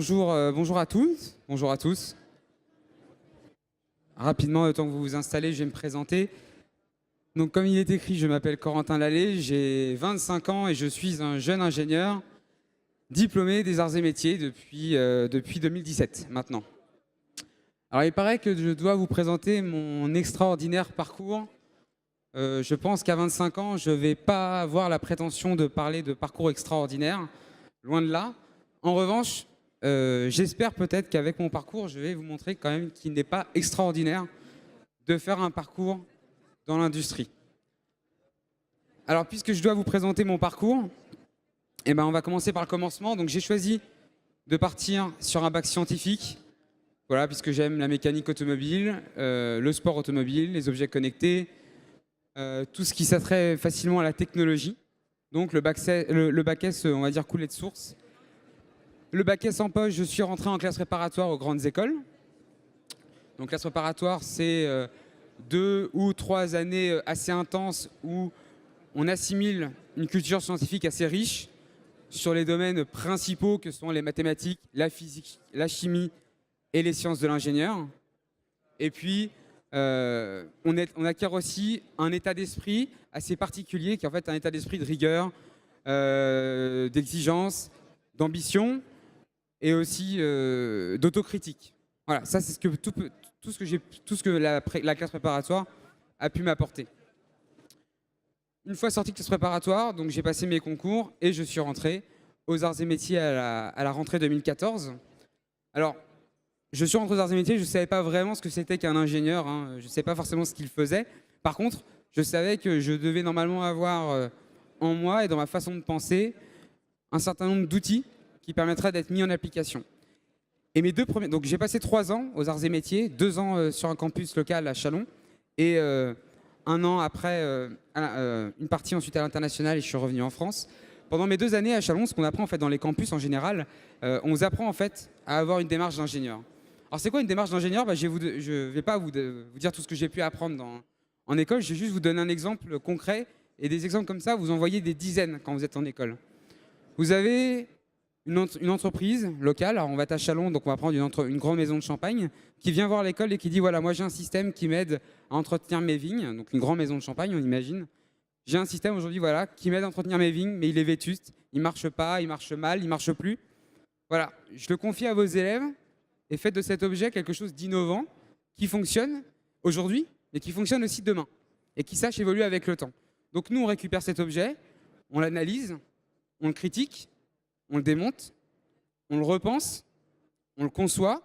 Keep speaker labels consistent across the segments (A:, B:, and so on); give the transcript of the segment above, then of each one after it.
A: bonjour, bonjour à tous. Bonjour à tous. Rapidement, le temps que vous vous installez, je vais me présenter. Donc, comme il est écrit, je m'appelle Corentin Lallet, j'ai 25 ans et je suis un jeune ingénieur diplômé des arts et métiers depuis 2017 maintenant. Alors, il paraît que je dois vous présenter mon extraordinaire parcours. Je pense qu'à 25 ans, je ne vais pas avoir la prétention de parler de parcours extraordinaire, loin de là. En revanche, j'espère peut-être qu'avec mon parcours, je vais vous montrer quand même qu'il n'est pas extraordinaire de faire un parcours dans l'industrie. Alors, puisque je dois vous présenter mon parcours, on va commencer par le commencement. Donc, j'ai choisi de partir sur un bac scientifique, voilà, puisque j'aime la mécanique automobile, le sport automobile, les objets connectés, tout ce qui s'attrait facilement à la technologie. Donc, le bac S, on va dire, coulé de source. Le bac S en poche, je suis rentré en classe préparatoire aux grandes écoles. Donc, classe préparatoire, c'est 2 ou 3 années assez intenses où on assimile une culture scientifique assez riche sur les domaines principaux que sont les mathématiques, la physique, la chimie et les sciences de l'ingénieur. Et puis, on acquiert aussi un état d'esprit assez particulier, qui est en fait un état d'esprit de rigueur, d'exigence, d'ambition et aussi d'autocritique. Voilà, ça c'est tout ce que la classe préparatoire a pu m'apporter. Une fois sorti de classe préparatoire, donc j'ai passé mes concours et je suis rentré aux arts et métiers à la rentrée 2014. Alors, je suis rentré aux arts et métiers, je ne savais pas vraiment ce que c'était qu'un ingénieur, hein. Je ne savais pas forcément ce qu'il faisait. Par contre, je savais que je devais normalement avoir en moi et dans ma façon de penser un certain nombre d'outils qui permettraient d'être mis en application. Et mes deux premiers, donc j'ai passé 3 ans aux arts et métiers, 2 ans sur un campus local à Châlons et 1 an après une partie ensuite à l'international et je suis revenu en France. Pendant mes 2 années à Châlons, ce qu'on apprend en fait dans les campus en général, on vous apprend en fait à avoir une démarche d'ingénieur. Alors c'est quoi une démarche d'ingénieur ? Je ne vais pas vous dire tout ce que j'ai pu apprendre en école, je vais juste vous donner un exemple concret et des exemples comme ça, vous en voyez des dizaines quand vous êtes en école. Vous avez une entreprise locale, alors on va être à Châlons, donc on va prendre une grande maison de champagne, qui vient voir l'école et qui dit voilà, moi j'ai un système qui m'aide à entretenir mes vignes, donc une grande maison de champagne, on imagine. J'ai un système aujourd'hui voilà, qui m'aide à entretenir mes vignes, mais il est vétuste, il ne marche pas, il marche mal, il ne marche plus. Voilà, je le confie à vos élèves et faites de cet objet quelque chose d'innovant, qui fonctionne aujourd'hui, mais qui fonctionne aussi demain, et qui sache évoluer avec le temps. Donc nous, on récupère cet objet, on l'analyse, on le critique, on le démonte, on le repense, on le conçoit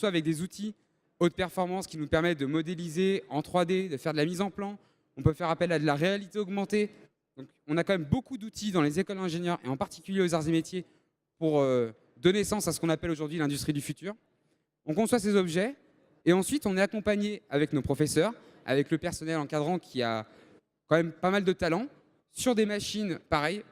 A: avec des outils haute performance qui nous permettent de modéliser en 3D, de faire de la mise en plan. On peut faire appel à de la réalité augmentée. Donc, on a quand même beaucoup d'outils dans les écoles d'ingénieurs et en particulier aux arts et métiers pour donner sens à ce qu'on appelle aujourd'hui l'industrie du futur. On conçoit ces objets et ensuite on est accompagné avec nos professeurs, avec le personnel encadrant qui a quand même pas mal de talent sur des machines pareilles,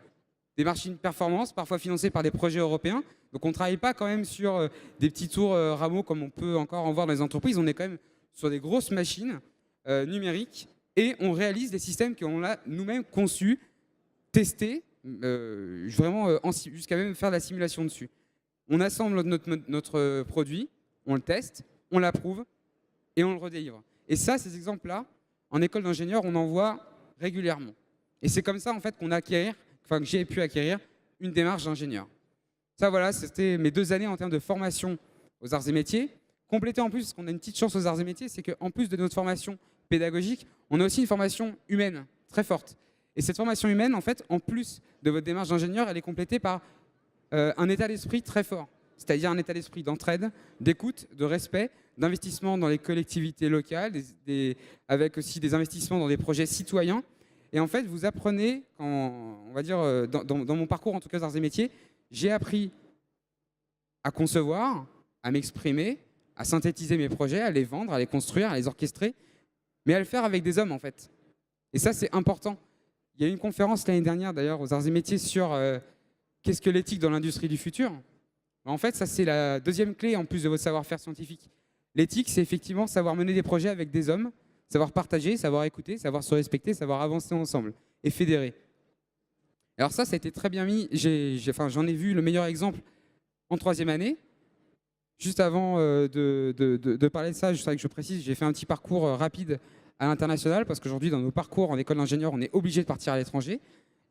A: des machines performance, parfois financées par des projets européens. Donc on ne travaille pas quand même sur des petits tours rameaux comme on peut encore en voir dans les entreprises. On est quand même sur des grosses machines numériques et on réalise des systèmes qu'on a nous-mêmes conçus, testés, vraiment jusqu'à même faire de la simulation dessus. On assemble notre produit, on le teste, on l'approuve et on le redélivre. Et ça, ces exemples-là, en école d'ingénieur, on en voit régulièrement. Et c'est comme ça en fait que j'ai pu acquérir une démarche d'ingénieur. Ça, voilà, c'était mes 2 années en termes de formation aux arts et métiers. Complété en plus, parce qu'on a une petite chance aux arts et métiers, c'est qu'en plus de notre formation pédagogique, on a aussi une formation humaine très forte. Et cette formation humaine, en fait, en plus de votre démarche d'ingénieur, elle est complétée par un état d'esprit très fort. C'est-à-dire un état d'esprit d'entraide, d'écoute, de respect, d'investissement dans les collectivités locales, avec aussi des investissements dans des projets citoyens. Et en fait, vous apprenez, on va dire, dans mon parcours, en tout cas, aux arts et métiers, j'ai appris à concevoir, à m'exprimer, à synthétiser mes projets, à les vendre, à les construire, à les orchestrer, mais à le faire avec des hommes, en fait. Et ça, c'est important. Il y a eu une conférence l'année dernière, d'ailleurs, aux arts et métiers sur qu'est-ce que l'éthique dans l'industrie du futur. En fait, ça, c'est la deuxième clé, en plus de votre savoir-faire scientifique. L'éthique, c'est effectivement savoir mener des projets avec des hommes, savoir partager, savoir écouter, savoir se respecter, savoir avancer ensemble et fédérer. Alors ça a été très bien mis. J'en ai vu le meilleur exemple en 3e année. Juste avant de parler de ça, je voudrais que je précise, j'ai fait un petit parcours rapide à l'international parce qu'aujourd'hui, dans nos parcours en école d'ingénieur, on est obligé de partir à l'étranger.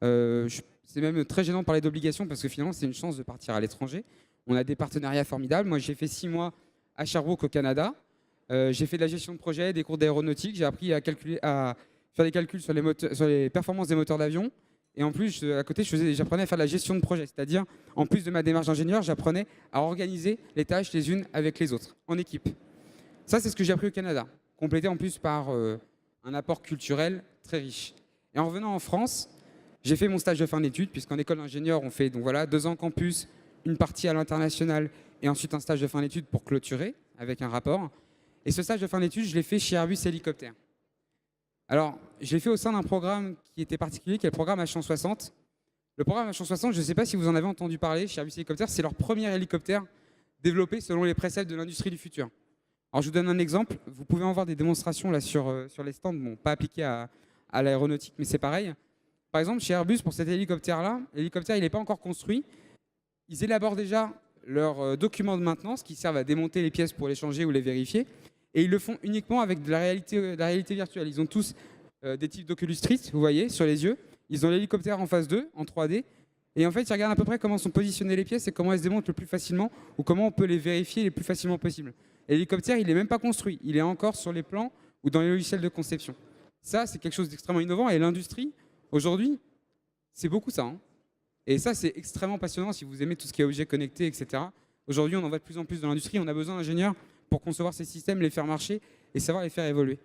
A: C'est même très gênant de parler d'obligation parce que finalement, c'est une chance de partir à l'étranger. On a des partenariats formidables. Moi, j'ai fait 6 mois à Sherbrooke au Canada. J'ai fait de la gestion de projet, des cours d'aéronautique. J'ai appris à faire des calculs sur les performances des moteurs d'avion. Et en plus, à côté, j'apprenais à faire de la gestion de projet. C'est-à-dire, en plus de ma démarche d'ingénieur, j'apprenais à organiser les tâches les unes avec les autres, en équipe. Ça, c'est ce que j'ai appris au Canada, complété en plus par un apport culturel très riche. Et en revenant en France, j'ai fait mon stage de fin d'études, puisqu'en école d'ingénieur, on fait donc voilà, 2 ans campus, une partie à l'international, et ensuite un stage de fin d'études pour clôturer, avec un rapport. Et ce stage de fin d'études, je l'ai fait chez Airbus Hélicoptère. Alors, je l'ai fait au sein d'un programme qui était particulier, qui est le programme H160. Le programme H160, je ne sais pas si vous en avez entendu parler chez Airbus Hélicoptère, c'est leur premier hélicoptère développé selon les préceptes de l'industrie du futur. Alors, je vous donne un exemple. Vous pouvez en voir des démonstrations là sur les stands, bon, pas appliquées à l'aéronautique, mais c'est pareil. Par exemple, chez Airbus, pour cet hélicoptère-là, l'hélicoptère, il n'est pas encore construit. Ils élaborent déjà leurs documents de maintenance qui servent à démonter les pièces pour les changer ou les vérifier. Et ils le font uniquement avec de la réalité virtuelle. Ils ont tous des types d'Oculus Rift, vous voyez, sur les yeux. Ils ont l'hélicoptère en phase 2, en 3D. Et en fait, ils regardent à peu près comment sont positionnées les pièces et comment elles se démontent le plus facilement ou comment on peut les vérifier le plus facilement possible. L'hélicoptère, il n'est même pas construit. Il est encore sur les plans ou dans les logiciels de conception. Ça, c'est quelque chose d'extrêmement innovant. Et l'industrie, aujourd'hui, c'est beaucoup ça. Hein. Et ça, c'est extrêmement passionnant si vous aimez tout ce qui est objets connectés, etc. Aujourd'hui, on en voit de plus en plus dans l'industrie. On a besoin d'ingénieurs pour concevoir ces systèmes, les faire marcher et savoir les faire évoluer.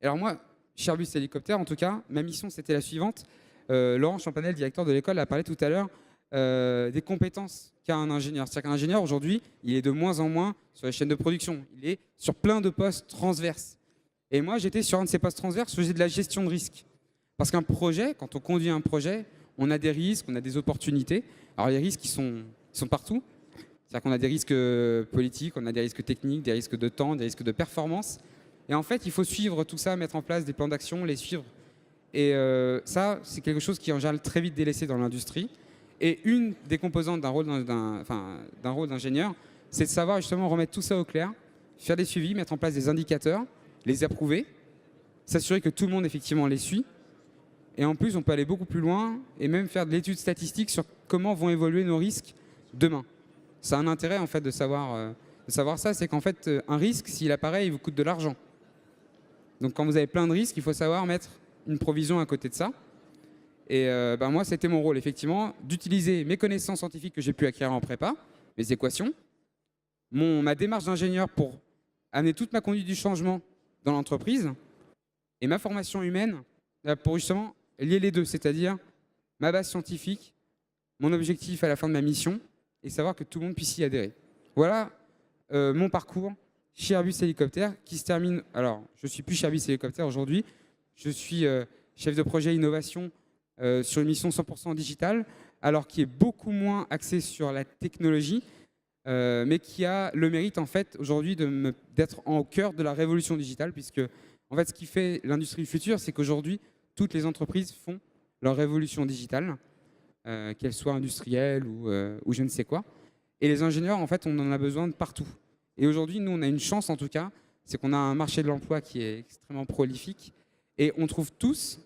A: Alors moi, chez Airbus Hélicoptère, en tout cas, ma mission, c'était la suivante. Laurent Champanel, directeur de l'école, a parlé tout à l'heure des compétences qu'a un ingénieur. C'est-à-dire qu'un ingénieur, aujourd'hui, il est de moins en moins sur les chaînes de production. Il est sur plein de postes transverses. Et moi, j'étais sur un de ces postes transverses, je faisais de la gestion de risque. Parce qu'un projet, quand on conduit un projet, on a des risques, on a des opportunités. Alors les risques, ils sont partout. C'est-à-dire qu'on a des risques politiques, on a des risques techniques, des risques de temps, des risques de performance. Et en fait, il faut suivre tout ça, mettre en place des plans d'action, les suivre. Et ça, c'est quelque chose qui est en général très vite délaissé dans l'industrie. Et une des composantes d'un rôle d'ingénieur, c'est de savoir justement remettre tout ça au clair, faire des suivis, mettre en place des indicateurs, les approuver, s'assurer que tout le monde effectivement les suit. Et en plus, on peut aller beaucoup plus loin et même faire de l'étude statistique sur comment vont évoluer nos risques demain. Ça a un intérêt en fait de savoir ça, c'est qu'en fait, un risque, s'il apparaît, il vous coûte de l'argent. Donc quand vous avez plein de risques, il faut savoir mettre une provision à côté de ça. Et moi, c'était mon rôle, effectivement, d'utiliser mes connaissances scientifiques que j'ai pu acquérir en prépa, mes équations, ma démarche d'ingénieur pour amener toute ma conduite du changement dans l'entreprise et ma formation humaine pour justement lier les deux, c'est-à-dire ma base scientifique, mon objectif à la fin de ma mission et savoir que tout le monde puisse y adhérer. Voilà mon parcours chez Airbus Hélicoptère qui se termine. Alors, je ne suis plus chez Airbus Hélicoptère aujourd'hui, je suis chef de projet innovation sur une mission 100% digitale, alors qui est beaucoup moins axée sur la technologie, mais qui a le mérite en fait aujourd'hui d'être au cœur de la révolution digitale, puisque en fait ce qui fait l'industrie du futur, c'est qu'aujourd'hui toutes les entreprises font leur révolution digitale, qu'elles soient industrielles ou je ne sais quoi. Et les ingénieurs, en fait, on en a besoin de partout. Et aujourd'hui, nous, on a une chance en tout cas, c'est qu'on a un marché de l'emploi qui est extrêmement prolifique, et on trouve tous,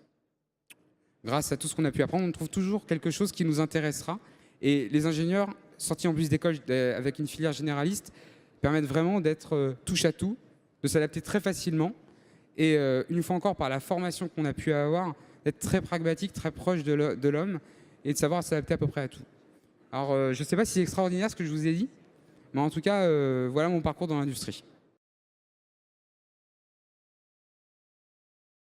A: grâce à tout ce qu'on a pu apprendre, on trouve toujours quelque chose qui nous intéressera. Et les ingénieurs, sortis en plus d'école avec une filière généraliste, permettent vraiment d'être touche à tout, de s'adapter très facilement. Et une fois encore, par la formation qu'on a pu avoir, d'être très pragmatique, très proche de l'homme et de savoir s'adapter à peu près à tout. Alors, je ne sais pas si c'est extraordinaire ce que je vous ai dit, mais en tout cas, voilà mon parcours dans l'industrie.